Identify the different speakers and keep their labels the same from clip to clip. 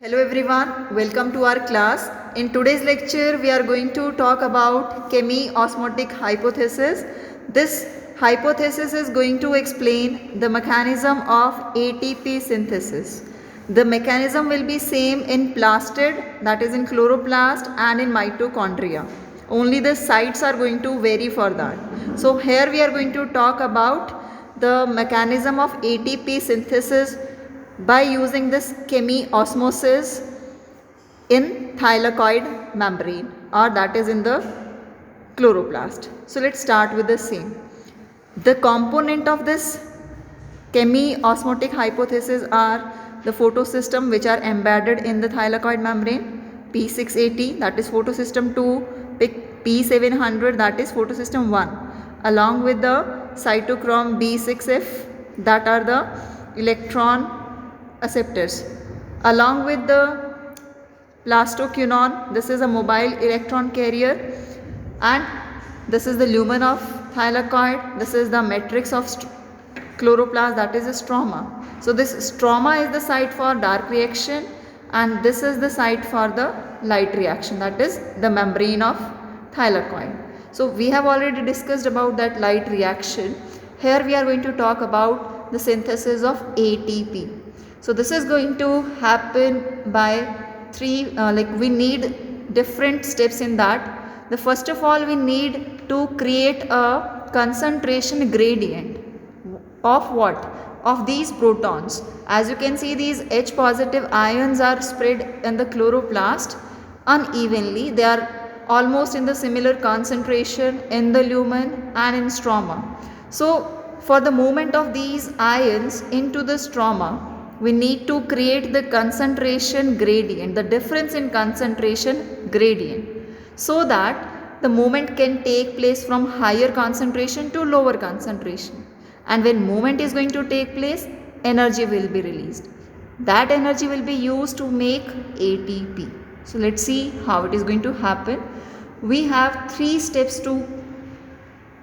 Speaker 1: Hello everyone, welcome to our class. In today's lecture, we are going to talk about chemi-osmotic hypothesis. This hypothesis is going to explain the mechanism of ATP synthesis. The mechanism will be same in plastid, that is in chloroplast, and in mitochondria. Only the sites are going to vary for that. So here we are going to talk about the mechanism of ATP synthesis by using this chemiosmosis in thylakoid membrane, or that is in the chloroplast. So let's start with the same. The component of this chemiosmotic hypothesis are the photosystem which are embedded in the thylakoid membrane, P680 that is photosystem 2, P700 that is photosystem 1, along with the cytochrome B6F that are the electron acceptors, along with the plastoquinone, this is a mobile electron carrier, and this is the lumen of thylakoid, this is the matrix of chloroplast, that is a stroma. So this stroma is the site for dark reaction and this is the site for the light reaction, that is the membrane of thylakoid. So we have already discussed about that light reaction. Here we are going to talk about the synthesis of ATP. So this is going to happen by we need different steps in that. The first of all, we need to create a concentration gradient of what? Of these protons. As you can see, these H positive ions are spread in the chloroplast unevenly. They are almost in the similar concentration in the lumen and in stroma. So for the movement of these ions into the stroma, we need to create the concentration gradient, the difference in concentration gradient, so that the movement can take place from higher concentration to lower concentration. And when movement is going to take place, energy will be released. That energy will be used to make ATP. So let's see how it is going to happen. We have 3 steps to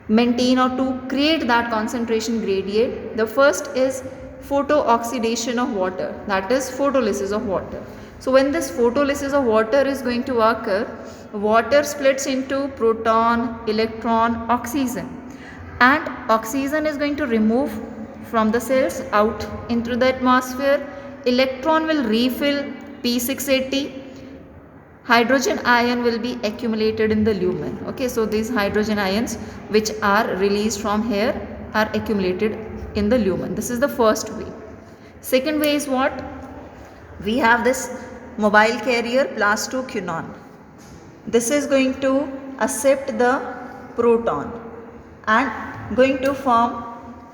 Speaker 1: maintain or to create that concentration gradient. The first is photooxidation of water, that is photolysis of water. So when this photolysis of water is going to occur, water splits into proton, electron, oxygen, and oxygen is going to remove from the cells out into the atmosphere. Electron will refill P680, hydrogen ion will be accumulated in the lumen. Okay, so these hydrogen ions which are released from here are accumulated in the lumen. This is the first way. Second way is what? We have this mobile carrier plastoquinone. This is going to accept the proton and going to form,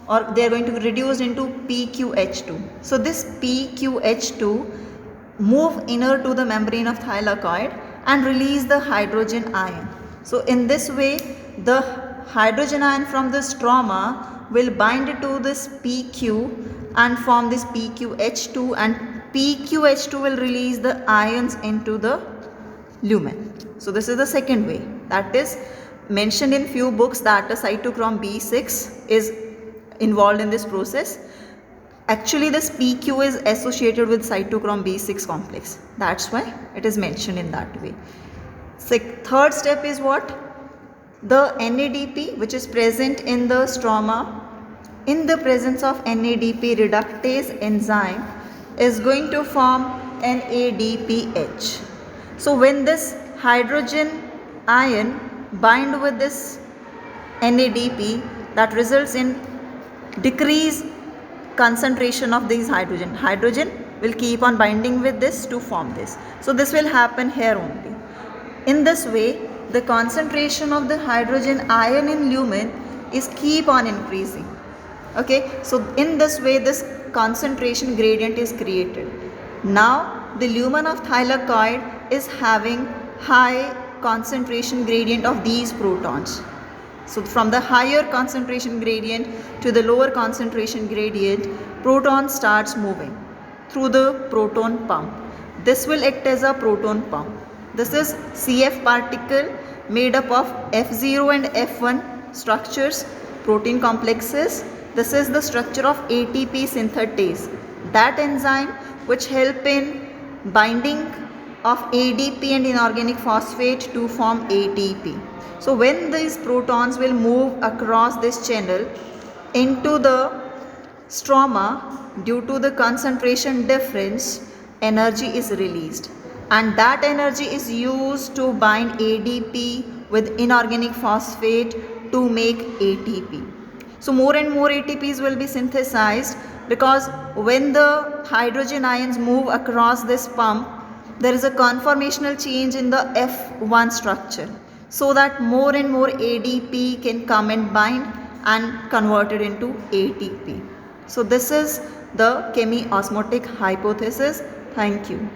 Speaker 1: or they are going to be reduced into PQH2. So this PQH2 move inner to the membrane of thylakoid and release the hydrogen ion. So in this way, the hydrogen ion from the stroma will bind to this PQ and form this PQH2, and PQH2 will release the ions into the lumen. So this is the second way, that is mentioned in few books that a cytochrome B6 is involved in this process. Actually this PQ is associated with cytochrome B6 complex, that's why it is mentioned in that way. Third step is what? The NADP which is present in the stroma, in the presence of NADP reductase enzyme is going to form NADPH. So when this hydrogen ion bind with this NADP, that results in decrease concentration of these hydrogen. Hydrogen will keep on binding with this to form this. So this will happen here only. In this way, the concentration of the hydrogen ion in lumen is keep on increasing. Okay, so in this way this concentration gradient is created. Now the lumen of thylakoid is having high concentration gradient of these protons. So from the higher concentration gradient to the lower concentration gradient, proton starts moving through the proton pump. This will act as a proton pump. This is CF particle made up of F0 and F1 structures, protein complexes. This is the structure of ATP synthetase, that enzyme which help in binding of ADP and inorganic phosphate to form ATP. So when these protons will move across this channel into the stroma, due to the concentration difference, energy is released, and that energy is used to bind ADP with inorganic phosphate to make ATP. So more and more ATPs will be synthesized, because when the hydrogen ions move across this pump, there is a conformational change in the F1 structure, so that more and more ADP can come and bind and convert it into ATP. So this is the chemiosmotic hypothesis. Thank you.